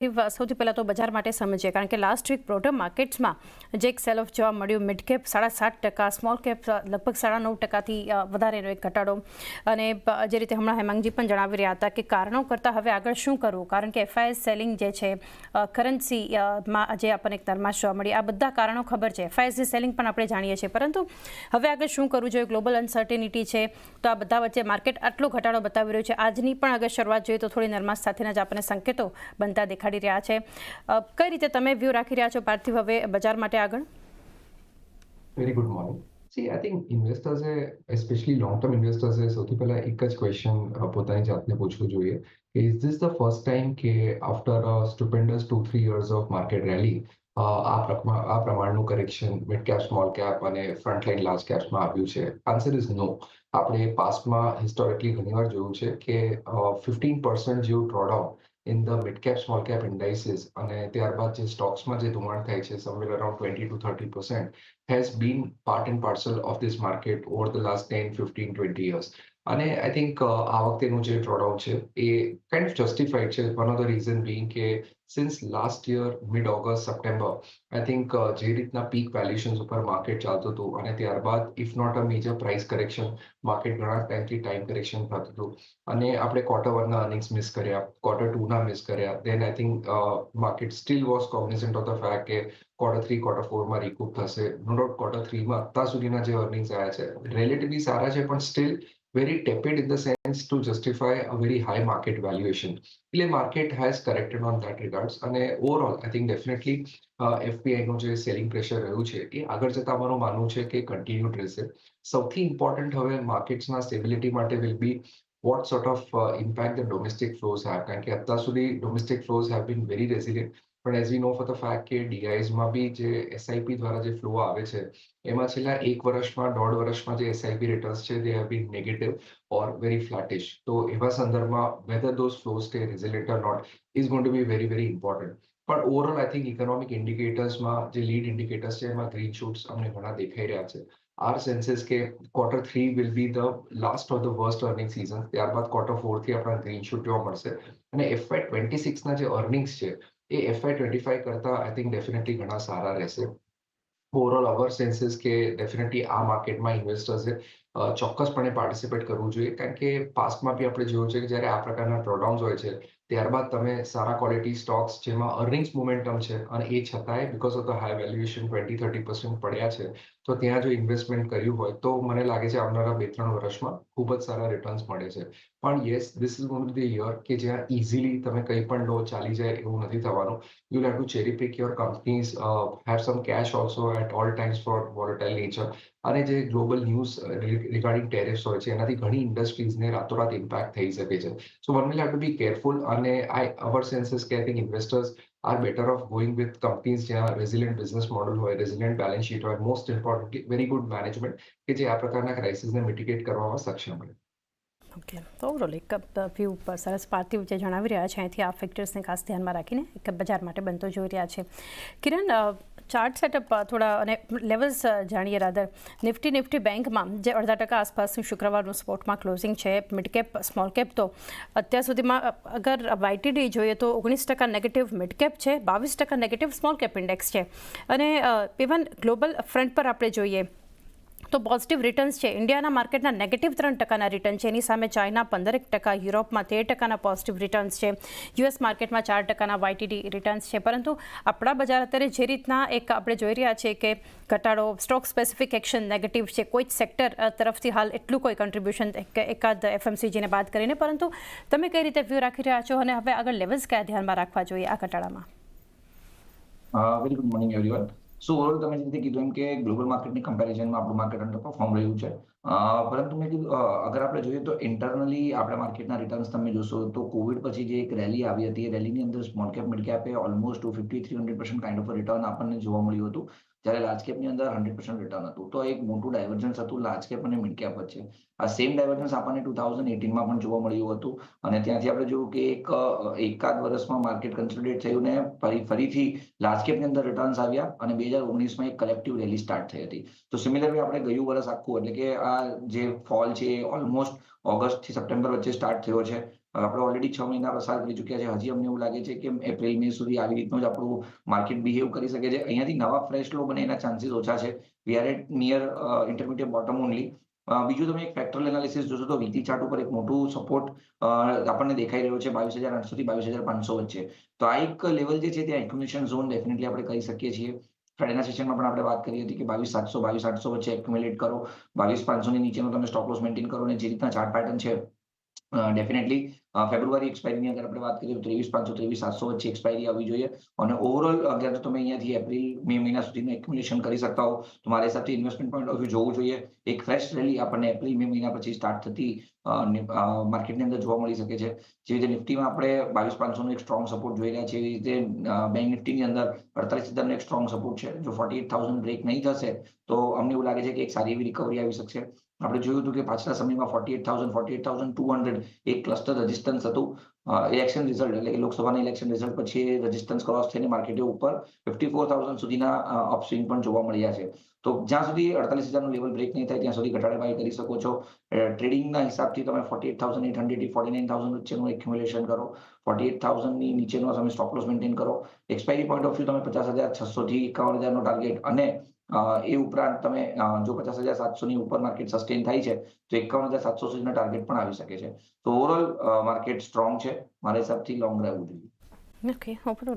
સૌથી પહેલાં તો બજાર માટે સમજીએ, કારણ કે લાસ્ટ વીક બ્રોડર માર્કેટ્સમાં જે એક સેલ ઓફ જોવા મળ્યું, મિડ કેપ 7.5%, સ્મોલ કેપ લગભગ 9.5%થી વધારેનો એક ઘટાડો. અને જે રીતે હમણાં હેમાંગજી પણ જણાવી રહ્યા હતા કે કારણો કરતાં હવે આગળ શું કરવું, કારણ કે એફઆઈએસ સેલિંગ જે છે કરન્સીમાં જે આપણને એક નરમાશ જોવા મળી, આ બધા કારણો ખબર છે. એફઆઈએસની સેલિંગ પણ આપણે જાણીએ છીએ, પરંતુ હવે આગળ શું કરવું જોઈએ? ગ્લોબલ અનસર્ટેનિટી છે, તો આ બધા વચ્ચે માર્કેટ આટલો ઘટાડો બતાવી રહ્યું છે. આજની પણ અગર શરૂઆત જોઈએ તો થોડી નરમાશ સાથેના જ આપણને સંકેતો બનતા દેખાડી રહ્યા છે. કઈ રીતે તમે વ્યૂ રાખી રહ્યા છો પાર્થિવ હવે બજાર માટે આગળ? Very good morning. See I think ઇન્વેસ્ટર્સે સ્પેશિયલી લોંગ ટર્મ ઇન્વેસ્ટર્સે સૌથી પહેલા એક જ ક્વેશ્ચન પોતાની જાતને પૂછવું જોઈએ કે is this the first time કે after a stupendous 2-3 years of market rally આ પ્રમાણનું correction mid cap, small cap અને ફ્રન્ટલાઇન લાર્જ કેપ્સમાં આવ્યું છે? Answer is no. આપણે પાસ્ટમાં હિસ્ટોરિકલી ઘણીવાર જોયું છે કે 15% જેવું drawdown in the mid cap small cap indices અને ત્યારબાદ જે સ્ટોક્સમાં જે ધુમાણ થાય છે somewhere around 20-30% has been part and parcel of this market over the last 10, 15, 20 years. અને આઈ થિંક આ વખતેનું જે ડ્રોડાઉન છે એ કાઇન્ડ ઓફ જસ્ટિફાઈડ છે. One of the reason being કે since last year mid August September I think જે રીતના peak valuations ઉપર માર્કેટ ચાલતું હતું અને ત્યારબાદ if not a major price correction, market ઘણા ટાઈમથી ટાઈમ કરેક્શન થતું હતું અને આપણે Q1ના અર્નિંગ્સ મિસ કર્યા, Q2ના મિસ કર્યા. Then I think market still was cognizant of the fact કે Q3, Q4માં રિકૂપ થશે. નો ડાઉટ Q3માં અત્યાર સુધીના જે અર્નિંગ્સ આવ્યા છે રિલેટિવલી સારા છે, પણ steel very tepid in the sense to justify a very high market valuation. એટલે market has corrected on that regards અને overall I think definitely FPI નું જે સેલિંગ પ્રેશર રહ્યું છે એ આગળ જતા અમારું માનવું છે કે કન્ટિન્યુડ રહેશે. સૌથી ઇમ્પોર્ટન્ટ હવે માર્કેટ્સના સ્ટેબિલિટી માટે will be what sort of impact the domestic flows have, કારણ કે અત્યાર સુધી domestic flows have been very resilient. પણ as we know for the fact કે ડીઆઈઝમાં બી જે એસઆઈપી દ્વારા જે ફ્લો આવે છે એમાં છેલ્લા 1 વર્ષમાં 1.5 વર્ષમાં જે એસઆઈપી રિટર્ન્સ છે they have been negative or very flattish. તો એવા સંદર્ભમાં whether those flows stay resilient or not is going to be very very important. પણ ઓવરઓલ આઈ થિંક ઇકોનોમિક ઇન્ડિકેટર્સમાં જે લીડ ઇન્ડિકેટર્સ છે એમાં ગ્રીન શૂટ્સ અમને ઘણા દેખાઈ રહ્યા છે. આર સેન્સીસ કે Q3 will be the last of the worst earning season. ત્યારબાદ Q4 થી આપણા ગ્રીન શૂટ જોવા મળશે અને FY26ના જે અર્નિંગ્સ છે એ FY25 કરતા આઈ થિંક ડેફિનેટલી ઘણા સારા રહેશે. ઓવરઓલ અવર સેન્સીસ કે ડેફિનેટલી આ માર્કેટમાં ઇન્વેસ્ટર્સે ચોક્કસપણે પાર્ટિસિપેટ કરવું જોઈએ, કારણ કે પાસ્ટમાં બી આપણે જોયું છે કે જ્યારે આ પ્રકારના ડ્રોડાઉન્સ હોય છે ત્યારબાદ તમે સારા ક્વોલિટી સ્ટોક્સ જેમાં અર્નિંગ્સ મોમેન્ટમ છે અને એ છતાંય because of the high valuation 20-30% પડ્યા છે, તો ત્યાં જો ઇન્વેસ્ટમેન્ટ કર્યું હોય તો મને લાગે છે આવનારા 2-3 વર્ષમાં ખૂબ જ સારા રિટર્ન્સ મળે છે. પણ yes, this is going to be year કે જ્યાં ઇઝીલી તમે કંઈ પણ લો ચાલી જાય એવું નથી થવાનું. You have to cherry pick your companies, have some cash also at all times for volatile nature. અને જે ગ્લોબલ ન્યૂઝ રિગાર્ડિંગ ટેરિફ્સ હોય છે એનાથી ઘણી ઇન્ડસ્ટ્રીઝને રાતોરાત ઇમ્પેક્ટ થઈ શકે છે. So one will have to be careful અને અવર સેન્સીસ કે I think investors are better off going with companies જ્યાં રેઝિલિયન્ટ બિઝનેસ મોડલ હોય, રેઝિલિયન્ટ બેલેન્સ શીટ હોય, most importantly very good management કે જે આ પ્રકારના ક્રાઇસિસને મિટિગેટ કરવામાં સક્ષમ હોય. ઓકે, તો ઓવરઓલ એક વ્યૂ પર સરસ પાર્થિવ જે જણાવી રહ્યા છે અહીંથી આ ફેક્ટર્સને ખાસ ધ્યાનમાં રાખીને એક બજાર માટે બનતો જોઈ રહ્યા છે. કિરણ, ચાર્ટ સેટઅપ થોડા અને લેવલ્સ જાણીએ. રાધર નિફ્ટી બેંકમાં જે 0.5% આસપાસનું શુક્રવારનું સ્પોટમાં ક્લોઝિંગ છે. મિડ કેપ, સ્મોલ કેપ તો અત્યાર સુધીમાં અગર YTD જોઈએ તો 19% નેગેટિવ મિડ કેપ છે, 22% નેગેટિવ સ્મોલ કેપ ઇન્ડેક્સ છે. અને ઇવન ગ્લોબલ ફ્રન્ટ પર આપણે જોઈએ તો પોઝિટિવ રિટર્ન્સ છે. ઇન્ડિયાના માર્કેટના નેગેટિવ 3%ના રિટર્ન છે, એની સામે ચાઇના 15%, યુરોપમાં 13%ના પોઝિટિવ રિટર્ન્સ છે, US માર્કેટમાં 4%ના YTD રિટર્ન્સ છે. પરંતુ આપણા બજાર અત્યારે જે રીતના એક આપણે જોઈ રહ્યા છીએ કે ઘટાડો, સ્ટોક સ્પેસિફિક એક્શન નેગેટિવ છે, કોઈ જ સેક્ટર તરફથી હાલ એટલું કોઈ કન્ટ્રીબ્યુશન એકાદ FMCGને બાદ કરીને, પરંતુ તમે કઈ રીતે વ્યૂ રાખી રહ્યા છો અને હવે આગળ લેવલ્સ કયા ધ્યાનમાં રાખવા જોઈએ આ ઘટાડામાં? Very good morning everyone. So overall તમે જે રીતે કીધું એમ કે ગ્લોબલ માર્કેટની કમ્પેરિઝનમાં આપણું માર્કેટ અંડર પરફોર્મ રહ્યું છે. પરંતુ મેં કીધું અગર આપણે જોઈએ તો ઇન્ટરનલી આપણા માર્કેટના રિટર્ન્સ તમે જોશો તો કોવિડ પછી જે એક રેલી આવી હતી એ રેલીની અંદર સ્મોલ કેપ, મિડ કેપે ઓલમોસ્ટ 250-300% કાઇન્ડ ઓફ રિટર્ન આપણને જોવા મળ્યું હતું, જ્યારે લાર્જ કેપની અંદર 100% રિટર્ન હતું. તો એક મોટું ડાયવર્જન્સ હતું લાર્જ કેપ અને મિડ કેપ વચ્ચે. આ સેમ ડાયવર્જન્સ આપણને 2018માં પણ જોવા મળ્યું હતું અને ત્યાંથી આપણે જોયું કે એકાદ વર્ષમાં માર્કેટ કન્સોલિડેટ થયું ને ફરીથી લાર્જ કેપની અંદર રિટર્ન્સ આવ્યા અને 2019માં એક કલેક્ટિવ રેલી સ્ટાર્ટ થઈ હતી. તો સિમિલરલી આપણે ગયું વર્ષ આખું એટલે કે આ જે ફોલ છે એ ઓલમોસ્ટ ઓગસ્ટથી સપ્ટેમ્બર વચ્ચે સ્ટાર્ટ થયો છે આપણે ઓલરેડી 6 મહિના પસાર કરી ચૂક્યા છે. હજી અમને એવું લાગે છે કે એપ્રિલ મે સુધી આવી રીતનું જ આપણું માર્કેટ બિહેવ કરી શકે છે. અહીંયાથી નવા ફ્રેશ લો બને એના ચાન્સીસ ઓછા છે. We are at near intermediate bottom only. બીજું તમે એક ફેક્ટરલ એનાલિસિસ જોશો તો વીકલી ચાર્ટ ઉપર એક મોટું સપોર્ટ આપણને દેખાઈ રહ્યો છે 22,800 થી 22,500 વચ્ચે. તો આ એક લેવલ જે છે ત્યાં એક્યુમ્યુલેશન ઝોન ડેફિનેટલી આપણે કહી શકીએ છીએ. ફ્રાઈડેના સેશનમાં પણ આપણે વાત કરી હતી કે 22,700 22,800 વચ્ચે એક્યુમ્યુલેટ કરો, 22,500 ની નીચેનો તમે સ્ટોપ લોસ મેન્ટેન કરો, અને જે રીતના ચાર્ટ પેટર્ન છે ડેફિનેટલી ફેબ્રુઆરી એક્સપાયરીની અગર આપણે વાત કરીએ તો 23,500 23,700 વચ્ચે એક્સપાયરી આવવી જોઈએ. અને ઓવરઓલ અગર તમે અહીંયાથી એપ્રિલ મે મહિના સુધીનું એક્યુમ્યુલેશન કરી શકતા હો તો મારા હિસાબથી ઇન્વેસ્ટમેન્ટ પોઈન્ટ ઓફ વ્યૂ જોવું જોઈએ. એક ફ્રેશ રેલી આપણને એપ્રિલ મે મહિના પછી સ્ટાર્ટ થતી માર્કેટની અંદર જોવા મળી શકે છે. જે રીતે નિફ્ટીમાં આપણે 22,500નો એક સ્ટ્રોંગ સપોર્ટ જોઈ રહ્યા છીએ, એવી રીતે બેંક નિફ્ટીની અંદર 48,000નો એક સ્ટ્રોંગ સપોર્ટ છે. જો 48,000 બ્રેક નહીં થશે તો અમને એવું લાગે છે કે એક સારી એવી રિકવરી આવી શકશે. આપણે જોયું હતું કે પાછલા સમયમાં 48,000 48,200 એક ક્લસ્ટર રેઝિસ્ટન્સ હતું. ઇલેક્શન રિઝલ્ટ એટલે કે લોકસભાના ઇલેક્શન રિઝલ્ટ પછી રેઝિસ્ટન્સ ક્રોસ થઈને માર્કેટે ઉપર 54,000 સુધીના અપસ્વિંગ પણ જોવા મળ્યા છે. તો જ્યાં સુધી 48,000નું લેવલ બ્રેક નહીં થાય ત્યાં સુધી ઘટાડે બાય કરી શકો છો. ટ્રેડિંગના હિસાબથી તમે 48,800 થી 49,000 વચ્ચેનું એક્યુમ્યુલેશન કરો. 48,000ની નીચેનો તમે સ્ટોપ લોસ મેન્ટેન કરો. એક્સપાયરી પોઈન્ટ ઓફ વ્યૂ તમે 50,600 થી 51,000નો ટાર્ગેટ, અને એ ઉપરાંત તમે જો 50,700ની ઉપર માર્કેટ સસ્ટેન થાય છે તો 51,700 સુધીના ટાર્ગેટ પણ આવી શકે છે. તો ઓવરઓલ માર્કેટ સ્ટ્રોંગ છે. મારા હિસાબથી લોંગ રહેવું જોઈએ. Okay, hopefully